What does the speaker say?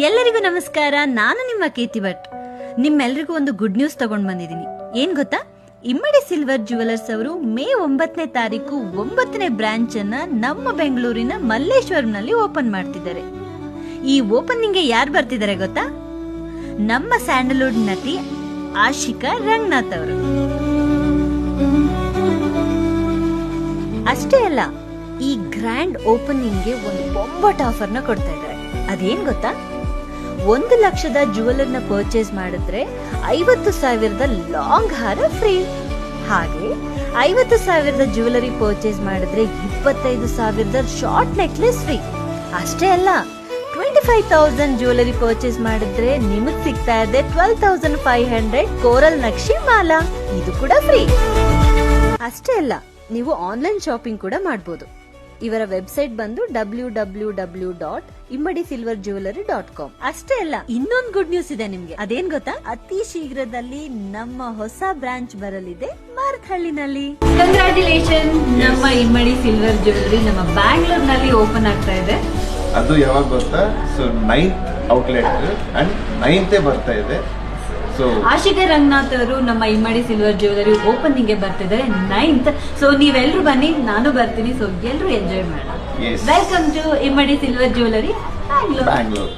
ಎಲ್ಲರಿಗೂ ನಮಸ್ಕಾರ. ನಾನು ನಿಮ್ಮ ಕೀರ್ತಿ ಭಟ್. ನಿಮ್ಮೆಲ್ಲರಿಗೂ ಒಂದು ಗುಡ್ ನ್ಯೂಸ್ ತಗೊಂಡ್ ಬಂದಿದ್ದೀನಿ. ಏನ್ ಗೊತ್ತಾ, ಇಮ್ಮಡಿ ಸಿಲ್ವರ್ ಜುವೆಲರ್ಸ್ ಅವರು ಮೇ 9ನೇ ತಾರೀಕು 9ನೇ ಬ್ರಾಂಚ್ ಅನ್ನ ನಮ್ಮ ಬೆಂಗಳೂರಿನ ಮಲ್ಲೇಶ್ವರಂನಲ್ಲಿ ಓಪನ್ ಮಾಡ್ತಿದ್ದಾರೆ. ಈ ಓಪನಿಂಗ್ ಗೆ ಯಾರು ಬರ್ತಿದ್ದಾರೆ ಗೊತ್ತಾ? ನಮ್ಮ ಸ್ಯಾಂಡಲ್ವುಡ್ ನಟಿ ಆಶಿಕಾ ರಂಗನಾಥ್ ಅವರು. ಅಷ್ಟೇ ಅಲ್ಲ, ಈ ಗ್ರ್ಯಾಂಡ್ ಓಪನಿಂಗ್ ಗೆ ಒಂದು ಬೊಂಬಾಟ್ ಆಫರ್ ನ ಕೊಡ್ತಾ ಇದ್ದಾರೆ. ಅದೇನ್ ಗೊತ್ತಾ, 1 ಲಕ್ಷದ ಜುವೆಲರ್ ನ ಪರ್ಚೇಸ್ ಮಾಡಿದ್ರೆ 50,000 ಲಾಂಗ್ ಹಾರ ಫ್ರೀ. ಹಾಗೆ 50,000 ಜುವೆಲರಿ ಪರ್ಚೇಸ್ ಮಾಡಿದ್ರೆ 25,000 ಶಾರ್ಟ್ ನೆಕ್ಲೆಸ್ ಫ್ರೀ. ಅಷ್ಟೇ ಅಲ್ಲ, 25,000 ಜುವೆಲರಿ ಪರ್ಚೇಸ್ ಮಾಡಿದ್ರೆ ನಿಮಗ್ ಸಿಗ್ತಾ ಇದೆ 12,500 ಕೋರಲ್ ನಕ್ಷಿ ಮಾಲಾ. ಇದು ಕೂಡ ಫ್ರೀ. ಅಷ್ಟೇ ಅಲ್ಲ, ನೀವು ಆನ್ಲೈನ್ ಶಾಪಿಂಗ್ ಕೂಡ ಮಾಡಬಹುದು. ಇವರ ವೆಬ್ಸೈಟ್ ಬಂದು www.immadisilverjewelry.com. ಅಷ್ಟೇ ಅಲ್ಲ, ಇನ್ನೊಂದು ಗುಡ್ ನ್ಯೂಸ್ ಇದೆ ನಿಮ್ಗೆ. ಅದೇನ್ ಗೊತ್ತಾ, ಅತಿ ಶೀಘ್ರದಲ್ಲಿ ನಮ್ಮ ಹೊಸ ಬ್ರಾಂಚ್ ಬರಲಿದೆ ಮಾರತ್ಹಳ್ಳಿನಲ್ಲಿ. ಕಂಗ್ರಾಚುಲೇಷನ್, ನಮ್ಮ ಇಮ್ಮಡಿ ಸಿಲ್ವರ್ ಜ್ಯುವೆಲರಿ ನಮ್ಮ ಬ್ಯಾಂಗ್ಳೂರ್ನಲ್ಲಿ ಓಪನ್ ಆಗ್ತಾ ಇದೆ. ಅದು ಯಾವಾಗ ಗೊತ್ತಾ, so 9th outlet and 9th ಬರ್ತಾ ಇದೆ. ಸೊ ಆಶಿಕಾ ರಂಗನಾಥ್ ಅವರು ನಮ್ಮ ಇಮ್ಮಡಿ ಸಿಲ್ವರ್ ಜ್ಯುವೆಲರಿ ಓಪನಿಂಗ್ ಗೆ ಬರ್ತಿದ್ದಾರೆ 9th. ಸೊ ನೀವೆಲ್ಲರೂ ಬನ್ನಿ, ನಾನು ಬರ್ತೀನಿ. ಸೊ ಎಲ್ಲರೂ ಎಂಜಾಯ್ ಮಾಡೋಣ. Welcome to Immadi silver jewellery Bangalore.